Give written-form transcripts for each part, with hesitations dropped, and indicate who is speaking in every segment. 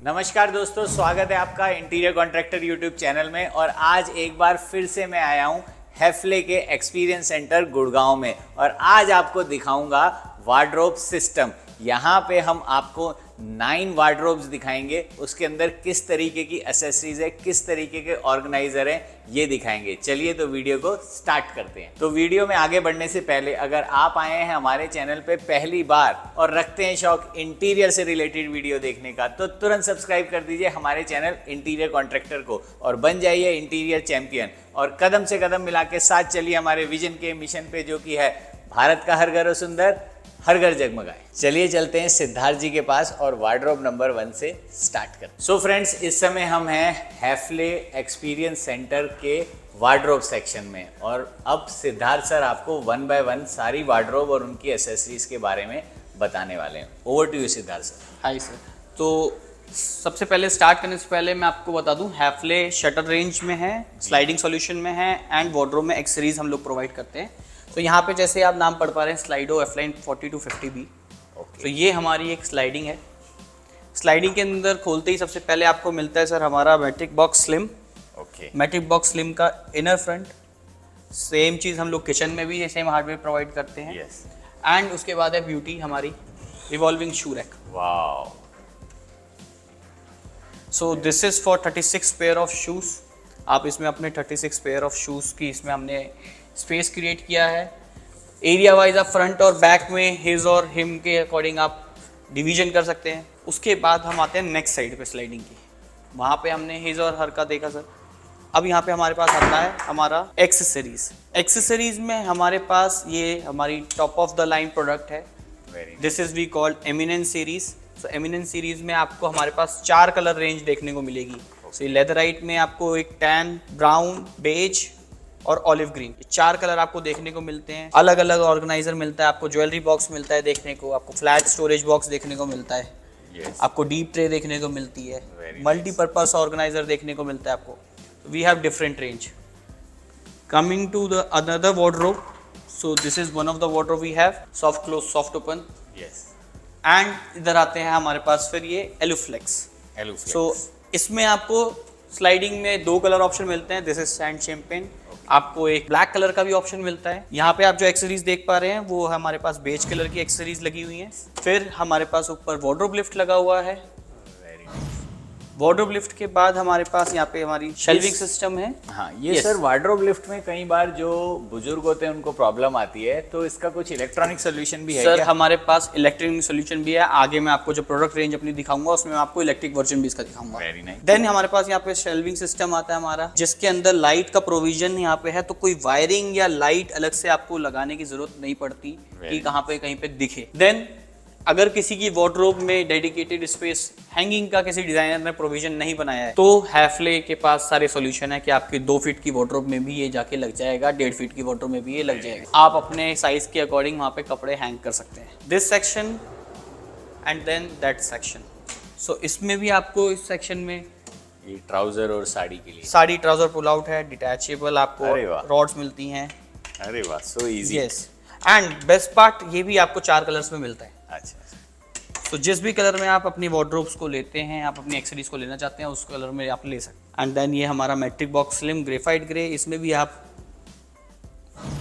Speaker 1: नमस्कार दोस्तों, स्वागत है आपका इंटीरियर कॉन्ट्रैक्टर यूट्यूब चैनल में। और आज एक बार फिर से मैं आया हूँ हैफले के एक्सपीरियंस सेंटर गुड़गांव में, और आज आपको दिखाऊंगा वार्डरोब सिस्टम। यहाँ पे हम आपको 9 वार्डरोब्स दिखाएंगे, उसके अंदर किस तरीके की एसेसरीज है, किस तरीके के ऑर्गेनाइजर हैं, ये दिखाएंगे। चलिए तो वीडियो को स्टार्ट करते हैं। तो वीडियो में आगे बढ़ने से पहले अगर आप आए हैं हमारे चैनल पे पहली बार और रखते हैं शौक इंटीरियर से रिलेटेड वीडियो देखने का, तो तुरंत सब्सक्राइब कर दीजिए हमारे चैनल इंटीरियर कॉन्ट्रैक्टर को और बन जाइए इंटीरियर चैंपियन। और कदम से कदम मिला के साथ चलिए हमारे विजन के मिशन पे, जो कि है भारत का हर घर हो सुंदर, हर घर जगमगाए। चलिए चलते हैं सिद्धार्थ जी के पास और वार्डरोब नंबर 1 से स्टार्ट करते हैं। सो फ्रेंड्स, इस समय हम हैं हैफले एक्सपीरियंस सेंटर के वार्डरोब सेक्शन में, और अब सिद्धार्थ सर आपको 1 बाय 1 सारी वार्डरोब और उनकी एसेसरीज के बारे में बताने वाले हैं। Over to you Siddharth sir.
Speaker 2: Hi sir. तो सबसे पहले स्टार्ट करने से पहले मैं आपको बता दूं, हैफले शटर रेंज में है, स्लाइडिंग सॉल्यूशन में है एंड वार्डरोब में एक्सेसरीज हम लोग प्रोवाइड करते हैं। तो यहाँ पे जैसे आप नाम पढ़ पा रहे हैं, स्लाइडो एफलाइन 40 to 50B। तो ये हमारी एक स्लाइडिंग है। स्लाइडिंग के अंदर खोलते ही सबसे पहले आपको मिलता है सर हमारा matrix box slim. Matrix box slim का इनर फ्रंट, सेम चीज़ हम लोग किचन में भी सेम हार्डवेयर प्रोवाइड करते हैं। एंड उसके बाद है ब्यूटी हमारी revolving shoe rack.
Speaker 1: Wow.
Speaker 2: So this is for 36 pair of shoes. आप इसमें अपने 36 पेयर ऑफ शूज़ की इसमें हमने स्पेस क्रिएट किया है। एरिया वाइज आप फ्रंट और बैक में हिज और हिम के अकॉर्डिंग आप डिवीजन कर सकते हैं। उसके बाद हम आते हैं नेक्स्ट साइड पे स्लाइडिंग की। वहाँ पे हमने हिज और हर का देखा सर। अब यहाँ पे हमारे पास आता है हमारा एक्सेसरीज। एक्सेसरीज में हमारे पास ये हमारी top of the line product है। This is we called eminence series. So eminence series में आपको हमारे पास 4 कलर रेंज देखने को मिलेगी। सो लेदराइट में आपको एक टैन, ब्राउन, बेज और ऑलिव ग्रीन, 4 कलर आपको देखने को मिलते हैं। अलग अलग ऑर्गेनाइजर मिलता है आपको, ज्वेलरी बॉक्स मिलता है देखने को, आपको फ्लैट स्टोरेज बॉक्स देखने को मिलता है। आपको डीप ट्रे देखने को मिलती है, मल्टीपर्पज ऑर्गेनाइजर देखने को मिलता है आपको। We have different range. Coming to the another wardrobe, so this is one of the wardrobe we have, soft close soft open. And इधर आते हैं हमारे पास फिर ये एलुफ्लेक्स। सो इसमें आपको स्लाइडिंग में 2 कलर ऑप्शन मिलते हैं। This is sand champagne. आपको एक ब्लैक कलर का भी ऑप्शन मिलता है। यहाँ पे आप जो एक्सेसरीज देख पा रहे हैं वो हमारे पास बेज कलर की एक्सेसरीज लगी हुई हैं। फिर हमारे पास ऊपर वार्डरोब लिफ्ट लगा हुआ है। वार्डरोब लिफ्ट के बाद हमारे पास यहाँ पे हमारी शेल्विंग सिस्टम है।
Speaker 1: हाँ, ये सर वार्डरोब लिफ्ट में कई बार जो बुजुर्ग होते हैं उनको प्रॉब्लम आती है, तो इसका कुछ इलेक्ट्रॉनिक सोल्यूशन भी है
Speaker 2: सर
Speaker 1: क्या?
Speaker 2: हमारे पास इलेक्ट्रॉनिक सोल्यूशन भी है। आगे मैं आपको जो प्रोडक्ट रेंज अपनी दिखाऊंगा उसमें मैं आपको इलेक्ट्रिक वर्जन भी इसका दिखाऊंगा।
Speaker 1: Very nice.
Speaker 2: देन हमारे पास यहाँ पे शेल्विंग सिस्टम आता है हमारा, जिसके अंदर लाइट का प्रोविजन यहाँ पे है। तो कोई वायरिंग या लाइट अलग से आपको लगाने की जरूरत नहीं पड़ती कि कहाँ पे कहीं पे दिखे। देन अगर किसी की वार्डरोब में डेडिकेटेड स्पेस हैंगिंग का किसी डिजाइनर ने प्रोविजन नहीं बनाया है, तो हैफले के पास सारे सॉल्यूशन है कि आपकी 2 फीट की वार्डरोब में भी ये जाके लग जाएगा, 1.5 फीट की वार्डरोब में भी ये लग जाएगा। आप अपने साइज के अकॉर्डिंग वहाँ पे कपड़े हैंग कर सकते हैं। This section and then that section. So इसमें भी आपको इस सेक्शन में
Speaker 1: ये ट्राउजर और साड़ी के लिए
Speaker 2: साड़ी ट्राउजर पुल आउट है, डिटैचेबल आपको रॉड्स मिलती हैं।
Speaker 1: अरे वाह, so easy.
Speaker 2: Yes, and best part ये भी आपको 4 कलर्स में मिलता है।
Speaker 1: अच्छा।
Speaker 2: तो जिस भी कलर में आप अपनी वार्डरोब्स को लेते हैं, आप अपनी एक्सेसरीज को लेना चाहते हैं, उस कलर में आप ले सकते हैं। एंड देन ये हमारा matrix box slim graphite grey, इसमें भी आप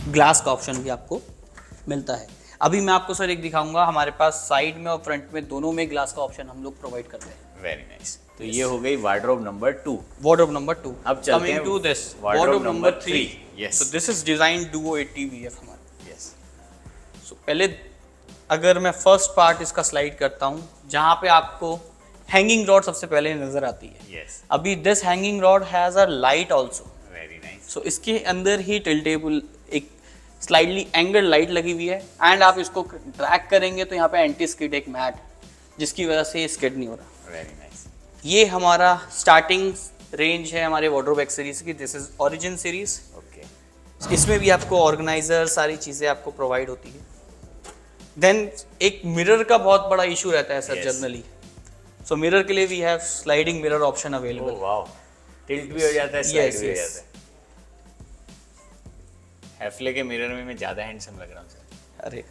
Speaker 2: ग्लास का ऑप्शन भी आपको मिलता है। अभी मैं आपको सर एक दिखाऊंगा, हमारे पास साइड में और फ्रंट में दोनों में ग्लास का ऑप्शन हम लोग प्रोवाइड करते हैं।
Speaker 1: Very nice. तो ये हो गई वार्डरोब नंबर 2।
Speaker 2: Wardrobe number 2।
Speaker 1: अब चलते हैं
Speaker 2: to this
Speaker 1: wardrobe number 3।
Speaker 2: Yes, so this is design duo 80 VF हमारा। यस। सो पहले अगर मैं फर्स्ट पार्ट इसका स्लाइड करता हूँ, जहाँ पे आपको हैंगिंग रॉड सबसे पहले नजर आती है। अभी this hanging rod has a light also.
Speaker 1: Very nice.
Speaker 2: So इसके अंदर ही टिल्टेबल एक स्लाइडली एंगल लाइट लगी हुई है। एंड आप इसको ड्रैग करेंगे तो यहाँ पे एंटी स्किड एक मैट, जिसकी वजह से स्किड नहीं हो रहा।
Speaker 1: Very nice.
Speaker 2: ये हमारा स्टार्टिंग रेंज है हमारे वार्डरोब एक्सेसरीज की। This is origin series. Okay. इसमें भी आपको ऑर्गेनाइजर सारी चीजें आपको प्रोवाइड होती है। देन एक मिरर का बहुत बड़ा इशू रहता है सर जनरली। सो मिरर के लिए we have sliding mirror option available.
Speaker 1: Oh wow, tilt भी हो जाता है, स्लाइड भी हो जाता है। हैफले के मिरर में मैं ज्यादा हैंडसम लग रहा हूँ सर।
Speaker 2: अरे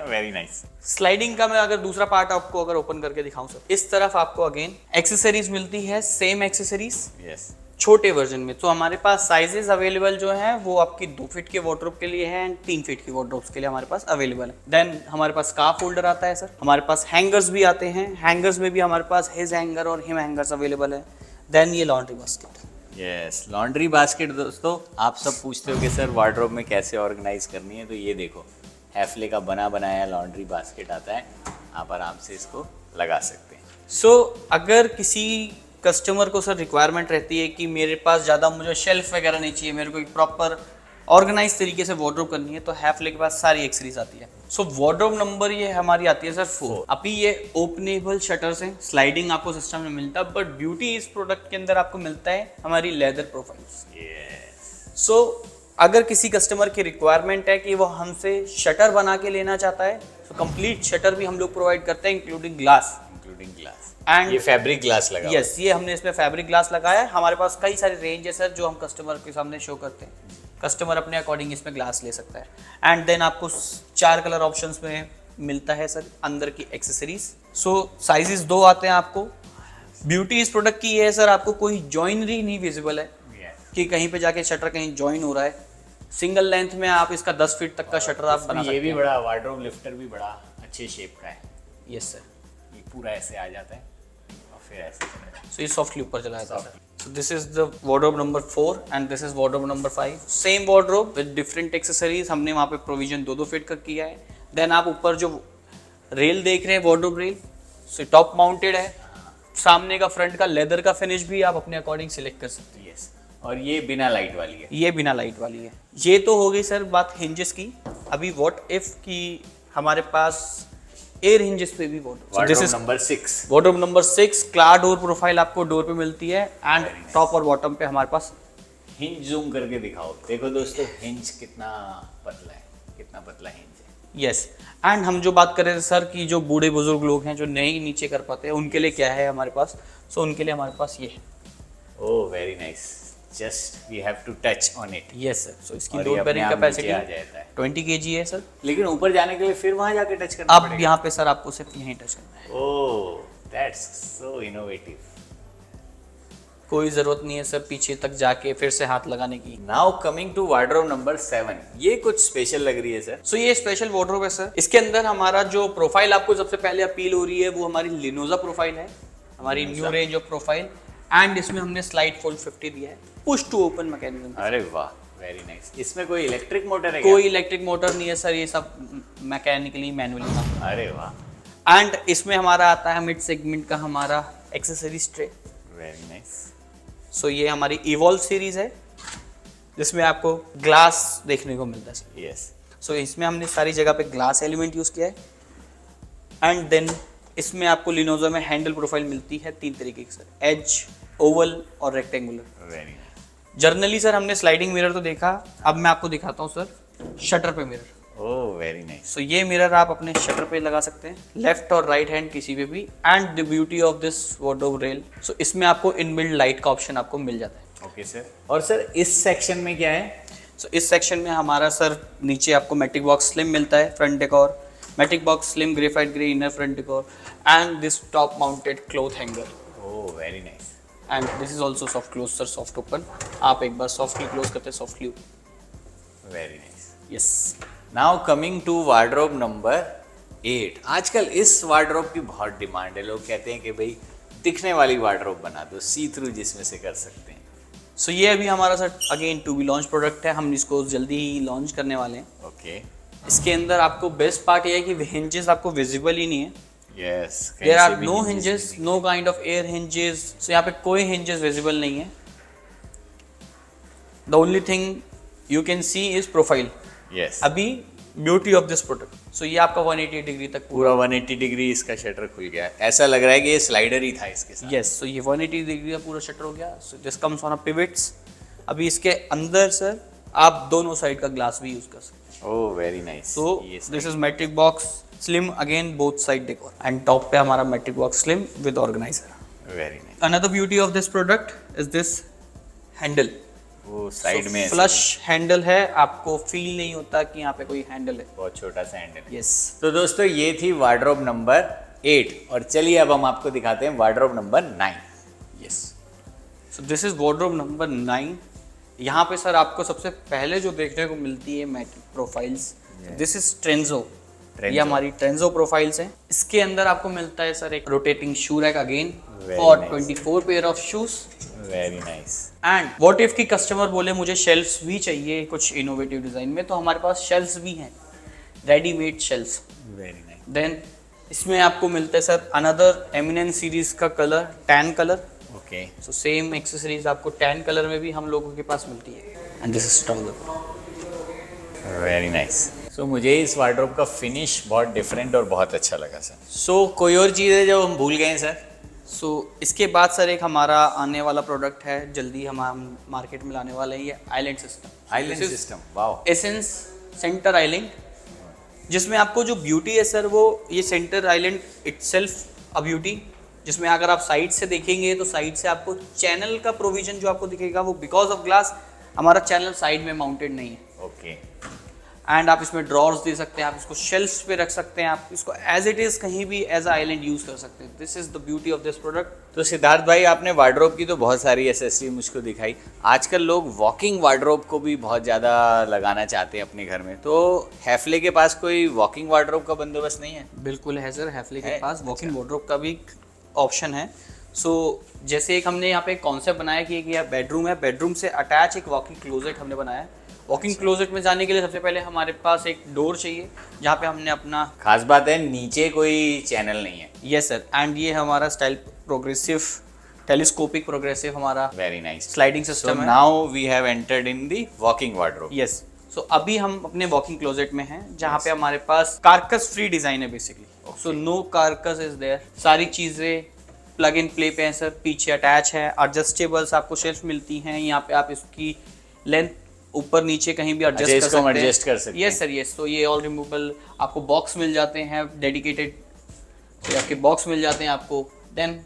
Speaker 1: वेरी नाइस।
Speaker 2: स्लाइडिंग का मैं अगर दूसरा पार्ट आपको अगर ओपन करके दिखाऊं सर, इस तरफ आपको अगेन एक्सेसरीज मिलती है, सेम एक्सेसरीज
Speaker 1: यस।
Speaker 2: छोटे वर्जन में। तो हमारे पास साइजेस अवेलेबल जो हैं वो आपकी 2 फीट के वार्डरोब के लिए है एंड 3 फीट की वार्डरोब्स के लिए हमारे पास अवेलेबल है। देन हमारे पास स्कार्फ होल्डर आता है सर, हमारे पास हैंगर्स भी आते हैं, हैंगर्स में भी हमारे पास हिज हैंगर और हिम हैंगर्स अवेलेबल है। देन ये laundry basket.
Speaker 1: Yes, laundry basket दोस्तों, आप सब पूछते हो कि सर वार्डरोब में कैसे ऑर्गेनाइज करनी है, तो ये देखो हैफले का बना बनाया लॉन्ड्री बास्केट आता है, आप आराम से इसको लगा सकते हैं।
Speaker 2: सो अगर किसी कस्टमर को सर रिक्वायरमेंट रहती है कि मेरे पास ज़्यादा मुझे शेल्फ वगैरह नहीं चाहिए, मेरे को एक प्रॉपर ऑर्गेनाइज तरीके से वार्डरोब करनी है, तो हैफले के पास सारी एक्सेसरीज आती है। सो वार्डरोब नंबर ये हमारी आती है सर 4। अभी ये ओपनेबल शटर्स हैं, स्लाइडिंग आपको सिस्टम में मिलता है, बट ब्यूटी इस प्रोडक्ट के अंदर आपको मिलता है हमारी लेदर प्रोफाइल्स। सो अगर किसी कस्टमर की रिक्वायरमेंट है कि वो हमसे शटर बना के लेना चाहता है, तो कंप्लीट शटर भी हम लोग प्रोवाइड करते हैं इंक्लूडिंग ग्लास।
Speaker 1: एंड ये फैब्रिक ग्लास लगा।
Speaker 2: यस, ये हमने इसमें फैब्रिक ग्लास लगाया है। हमारे पास कई सारे रेंज है सर जो हम कस्टमर के सामने शो करते हैं, कस्टमर अपने अकॉर्डिंग इसमें ग्लास ले सकता है। एंड देन आपको 4 कलर ऑप्शंस में मिलता है सर अंदर की एक्सेसरीज। सो साइजेस 2 आते हैं आपको। ब्यूटी इस प्रोडक्ट की ये है सर, आपको कोई जॉइनरी नहीं विजिबल है कि कहीं पे जाके शटर कहीं जॉइन हो रहा है। सिंगल लेंथ में आप इसका 10 फीट तक का शटर आप बना सकते हैं।
Speaker 1: ये भी बड़ा वार्डरोब लिफ्टर भी बड़ा अच्छे शेप का है।
Speaker 2: यस सर,
Speaker 1: ये पूरा ऐसे आ जाता है और फिर ऐसे चला जाता है।
Speaker 2: सो ये सॉफ्टली ऊपर चला जाता है sir. So this is the wardrobe number 4 and this is wardrobe number 5. Same wardrobe with different accessories. हमने वहाँ पे प्रोविजन 2-2 फीट का किया है। देन आप ऊपर जो रेल देख रहे हैं wardrobe rail, so top mounted है। सामने का फ्रंट का लेदर का फिनिश भी आप अपने अकॉर्डिंग सिलेक्ट कर सकते हैं।
Speaker 1: यस, और ये बिना लाइट वाली है।
Speaker 2: ये बिना लाइट वाली है। ये तो हो गई सर बात हिंजेस की। अभी व्हाट इफ की हमारे पास एयर हिंजेस पे भी
Speaker 1: wardrobe number 6।
Speaker 2: Wardrobe number 6 class door profile आपको डोर पे मिलती है एंड टॉप और बॉटम पे हमारे पास
Speaker 1: हिंज जूम करके दिखाओ। देखो दोस्तों हिंज कितना पतला है, कितना पतला हिंज है।
Speaker 2: यस, एंड हम जो बात कर रहे थे सर कि जो बूढ़े बुजुर्ग लोग हैं जो नहीं नीचे कर पाते हैं, उनके लिए क्या है हमारे पास। सो उनके लिए हमारे पास ये है।
Speaker 1: Oh very nice, just we have to touch on it.
Speaker 2: Yes sir, so इसकी
Speaker 1: और
Speaker 2: लोड
Speaker 1: ये
Speaker 2: बेयरिंग
Speaker 1: अपने आप
Speaker 2: कैपेसिटी
Speaker 1: नीचे आ जाता है।
Speaker 2: 20 kg है सर।
Speaker 1: लेकिन ऊपर जाने के लिए फिर वहां जाके टच करना
Speaker 2: अब
Speaker 1: पड़ेगा।
Speaker 2: यहाँ पे सर आपको सिर्फ यहीं टच करना है,
Speaker 1: ओह दैट्स सो इनोवेटिव।
Speaker 2: कोई जरूरत नहीं है सर पीछे तक जाके फिर से हाथ लगाने की।
Speaker 1: Now coming to wardrobe number 7, ये कुछ स्पेशल लग रही है सर।
Speaker 2: सो ये स्पेशल वार्डरोब है सर। इसके अंदर हमारा जो प्रोफाइल आपको सबसे पहले अपील हो रही है वो हमारी लिनोजा प्रोफाइल है, हमारी new range of profile. And इसमें हमने स्लाइड फोल्ड 50 दिया है, पुश टू ओपन मैकेनिज्म।
Speaker 1: अरे वाह वेरी नाइस। इसमें कोई इलेक्ट्रिक मोटर है?
Speaker 2: कोई इलेक्ट्रिक मोटर नहीं है सर, ये सब मैकेनिकली मैनुअली काम।
Speaker 1: अरे वाह।
Speaker 2: एंड इसमें हमारा आता है मिड सेगमेंट का हमारा accessories tray.
Speaker 1: Very nice.
Speaker 2: So ये हमारी इवॉल्व सीरीज है जिसमें आपको ग्लास देखने को मिलता है सर।
Speaker 1: यस।
Speaker 2: सो इसमें हमने सारी जगह पे ग्लास एलिमेंट यूज किया है। एंड देन इसमें आपको लिनोजा में हैंडल प्रोफाइल मिलती है 3 तरीके की सर, एज, ओवल और rectangular.
Speaker 1: Very nice.
Speaker 2: Generally sir हमने स्लाइडिंग मिरर तो देखा, अब मैं आपको दिखाता हूँ सर शटर पे mirror.
Speaker 1: Oh very nice.
Speaker 2: So ये मिरर आप अपने शटर पे लगा सकते हैं, लेफ्ट और राइट हैंड किसी पे भी। And the beauty of this wardrobe rail, so इसमें आपको इनबिल्ट लाइट का ऑप्शन आपको मिल जाता है।
Speaker 1: Okay sir. और सर इस सेक्शन में क्या है?
Speaker 2: सो इस सेक्शन में हमारा सर नीचे आपको मैट्रिक बॉक्स स्लिम मिलता है, front decor matrix box slim graphite grey inner front decor and this top mounted cloth hanger.
Speaker 1: Oh very nice.
Speaker 2: And this is also soft close sir, soft open. आप एक बार softly close करते हैं, softly.
Speaker 1: Very nice.
Speaker 2: Yes.
Speaker 1: Now coming to wardrobe number 8। आजकल इस wardrobe की बहुत demand है। लोग कहते हैं कि भाई दिखने वाली वार्डरोब बना दो, सी थ्रू जिसमें से कर सकते हैं।
Speaker 2: सो ये अभी हमारा sir again to be launch product है, हम इसको जल्दी ही लॉन्च करने वाले हैं।
Speaker 1: ओके।
Speaker 2: इसके अंदर आपको बेस्ट पार्ट ये है कि हिंजेस आपको विजिबल ही नहीं है।
Speaker 1: Yes.
Speaker 2: There are no hinges, no kind of air hinges. So यहाँ पे कोई हिंजेस विजिबल नहीं है। The only thing you can see is profile.
Speaker 1: Yes.
Speaker 2: अभी beauty of this product. So ये आपका 180 डिग्री तक
Speaker 1: पूरा 180 डिग्री इसका शटर खुल गया। ऐसा लग रहा है कि ये स्लाइडर ही था इसके साथ।
Speaker 2: यस। सो ये 180 डिग्री का पूरा शटर हो गया। So this comes on a pivots. अभी इसके अंदर सर आप दोनों साइड का ग्लास भी यूज कर सकते हैं।
Speaker 1: ओह very nice.
Speaker 2: So this is metric box slim, again both side decor, and top पे हमारा metric box slim with organizer.
Speaker 1: Very nice.
Speaker 2: Another beauty of this product is this handle.
Speaker 1: वो side में
Speaker 2: flush handle है, आपको feel नहीं होता कि यहाँ पे कोई हैंडल है।
Speaker 1: बहुत छोटा सा हैंडल।
Speaker 2: यस।
Speaker 1: तो दोस्तों ये थी वार्डरोब नंबर 8 और चलिए अब हम आपको दिखाते हैं wardrobe number 9।
Speaker 2: Yes. So this is wardrobe number 9। यहाँ पे सर आपको सबसे पहले जो देखने को मिलती है मैट प्रोफाइल्स, दिस इज ट्रेंजो। ये हमारी ट्रेंजो प्रोफाइल्स हैं। इसके अंदर आपको मिलता है सर एक rotating shoe rack again for 24 pair of shoes.
Speaker 1: Very nice.
Speaker 2: And what if की कस्टमर बोले मुझे शेल्फ्स भी चाहिए कुछ इनोवेटिव डिजाइन में, तो हमारे पास शेल्फ्स भी हैं, readymade shelves.
Speaker 1: Very nice.
Speaker 2: Then इसमें आपको मिलता है सर अनदर एमिनेंस सीरीज का colour, tan colour.
Speaker 1: Okay.
Speaker 2: So same accessories आपको टैन कलर में भी हम लोगों के पास मिलती है। And this is trouser.
Speaker 1: Very nice. So मुझे इस वार्डरोब का फिनिश बहुत डिफरेंट और बहुत अच्छा लगा सर।
Speaker 2: सो
Speaker 1: कोई और चीज़ है जो हम भूल गए हैं सर?
Speaker 2: सो इसके बाद सर एक हमारा आने वाला प्रोडक्ट है, जल्दी हम मार्केट में लाने वाले हैं, ये island system.
Speaker 1: Island system, wow.
Speaker 2: Essence centre island, जिसमें आपको जो ब्यूटी है सर वो ये centre island itself a beauty, जिसमें अगर आप साइड से देखेंगे तो साइड से आपको चैनल का प्रोविजन जो आपको दिखेगा वो बिकॉज ऑफ ग्लास हमारा चैनल साइड में माउंटेड नहीं है।
Speaker 1: ओके।
Speaker 2: एंड आप इसमें ड्रॉर्स दे सकते हैं, आप इसको शेल्फ्स पे रख सकते हैं, आप इसको एज इट इज़ कहीं भी एज अ आइलैंड यूज़ कर सकते हैं। This is the beauty of this product.
Speaker 1: तो सिद्धार्थ भाई आपने वार्डरोब की तो बहुत सारी एसेसरी मुझको दिखाई, आजकल लोग वॉकिंग वार्डरोब को भी बहुत ज़्यादा लगाना चाहते हैं अपने घर में, तो हैफले के पास कोई वॉकिंग वार्डरोब का बंदोबस्त नहीं है?
Speaker 2: बिल्कुल है सर, हैफले के
Speaker 1: है?
Speaker 2: पास वॉकिंग वार्डरोब का भी ऑप्शन है। सो जैसे एक हमने यहाँ पे कॉन्सेप्ट बनाया कि एक यह बेडरूम है, बेडरूम से अटैच एक वॉकिंग क्लोजेट हमने बनाया है। वॉकिंग क्लोजेट में जाने के लिए सबसे पहले हमारे पास एक डोर चाहिए जहाँ पे हमने अपना,
Speaker 1: खास बात है नीचे कोई चैनल नहीं है।
Speaker 2: यस सर, एंड ये हमारा स्टाइल प्रोग्रेसिव टेलीस्कोपिक प्रोग्रेसिव हमारा
Speaker 1: वेरी नाइस
Speaker 2: स्लाइडिंग सिस्टम है।
Speaker 1: Now we have entered in the walking wardrobe.
Speaker 2: Yes. So अभी हम अपने वॉकिंग क्लोजेट में हैं जहाँ पे हमारे पास कार्कस फ्री डिजाइन है basically. So no carcass is there, सारी चीज़ें प्लग इन प्ले पे हैं सर, पीछे अटैच है, एडजस्टेबल्स आपको शेल्फ मिलती हैं, यहाँ पे आप इसकी लेंथ ऊपर नीचे कहीं भी एडजस्ट कर सकते हैं। Yes sir, yes. तो ये ऑल रिमूवेबल आपको बॉक्स मिल जाते हैं डेडिकेटेड, तो आपके बॉक्स मिल जाते हैं आपको। देन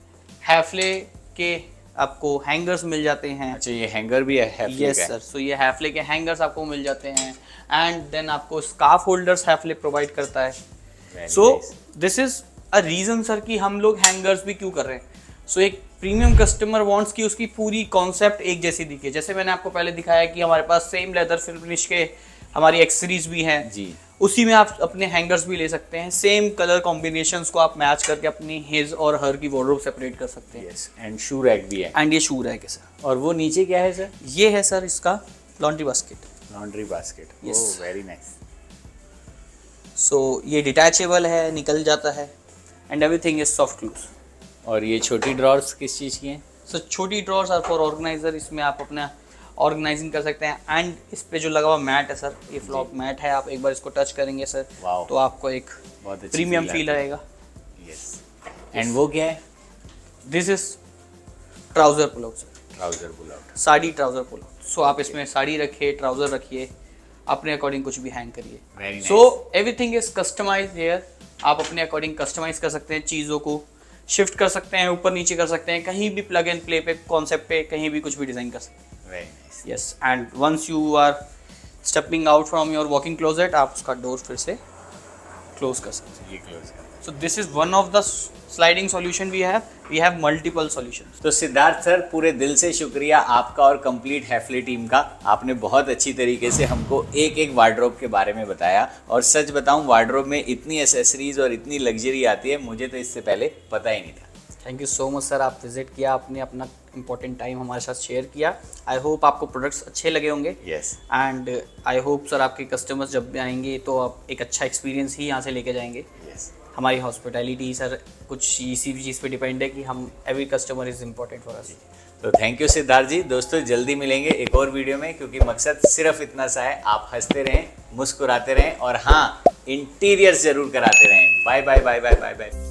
Speaker 2: हैफले के आपको हैंगर्स मिल जाते हैं।
Speaker 1: अच्छा, ये हैंगर भी है हैफले
Speaker 2: यस सर। सो ये हैफले के हैंगर्स आपको मिल जाते हैं। एंड देन आपको स्कार्फ होल्डर्स हैफले प्रोवाइड करता है। सो this is a reason sir कि हम लोग हैंगर्स भी क्यों कर रहे हैं। सो एक प्रीमियम कस्टमर वांट्स कि उसकी पूरी कॉन्सेप्ट एक जैसी दिखे। जैसे मैंने आपको पहले दिखाया कि हमारे पास सेम लेदर फिनिश के हमारी एक्सेसरीज भी हैं
Speaker 1: जी,
Speaker 2: उसी में आप अपने हैंगर्स भी ले सकते हैं। सेम कलर कॉम्बिनेशंस को आप मैच करके अपनी हिज और हर की वार्डरोब सेपरेट कर सकते हैं।
Speaker 1: यस। एंड शू रैक भी है।
Speaker 2: एंड ये शू रैक है सर।
Speaker 1: और वो नीचे क्या है सर?
Speaker 2: ये है सर इसका laundry basket.
Speaker 1: Laundry basket.
Speaker 2: Yes.
Speaker 1: Oh very nice.
Speaker 2: So ये डिटैचेबल है, निकल जाता है, and everything is soft close.
Speaker 1: और ये छोटी ड्रॉर्स किस चीज़ की हैं?
Speaker 2: सो छोटी ड्रॉर्स आर फॉर ऑर्गेनाइजर, इसमें आप अपना ऑर्गेनाइजिंग कर सकते हैं। एंड इस पे जो लगा हुआ मैट है सर, ये फ्लॉप मैट है, आप एक बार इसको टच करेंगे सर
Speaker 1: Wow.
Speaker 2: तो आपको एक
Speaker 1: बहुत अच्छी
Speaker 2: प्रीमियम
Speaker 1: feel
Speaker 2: फील
Speaker 1: आती है।
Speaker 2: आएगा।
Speaker 1: यस। एंड वो क्या है?
Speaker 2: This is trouser pull out sir,
Speaker 1: trouser pull out.
Speaker 2: Sari trouser pull out. So आप इसमें साड़ी रखिए, ट्राउजर रखिए, अपने अकॉर्डिंग कुछ भी हैंग करिए।
Speaker 1: Very
Speaker 2: so everything is customised here. आप अपने अकॉर्डिंग कस्टमाइज कर सकते हैं, चीज़ों को शिफ्ट कर सकते हैं, ऊपर नीचे कर सकते हैं, कहीं भी प्लग एंड प्ले पे कॉन्सेप्ट पे कहीं भी कुछ भी डिजाइन कर सकते हैं।
Speaker 1: Very nice.
Speaker 2: Yes. And once you are stepping out from your walking closet, आप उसका डोर फिर से क्लोज कर सकते हैं।
Speaker 1: ये क्लोज कर।
Speaker 2: So this is one of the sliding solution we have multiple solutions.
Speaker 1: तो सिद्धार्थ सर, पूरे दिल से शुक्रिया आपका और कंप्लीट हैफले टीम का। आपने बहुत अच्छी तरीके से हमको एक एक वार्डरोब के बारे में बताया, और सच बताऊं वार्डरोब में इतनी एसेसरीज और इतनी लग्जरी आती है, मुझे तो इससे पहले पता ही नहीं था।
Speaker 2: Thank you so much sir, आप विजिट किया, आपने अपना इंपॉर्टेंट टाइम हमारे साथ शेयर किया। आई होप आपको प्रोडक्ट्स अच्छे लगे होंगे।
Speaker 1: Yes.
Speaker 2: And I hope sir आपके कस्टमर्स जब भी आएंगे तो आप एक अच्छा एक्सपीरियंस ही यहाँ से लेके जाएंगे।
Speaker 1: यस।
Speaker 2: हमारी हॉस्पिटैलिटी सर कुछ इसी चीज़ पे डिपेंड है कि हम every customer is important for us.
Speaker 1: तो थैंक यू सिद्धार्थ जी। दोस्तों जल्दी मिलेंगे एक और वीडियो में, क्योंकि मकसद सिर्फ इतना सा है, आप हंसते रहें, मुस्कुराते रहें, और हाँ, इंटीरियर्स जरूर कराते रहें। Bye bye bye bye bye bye.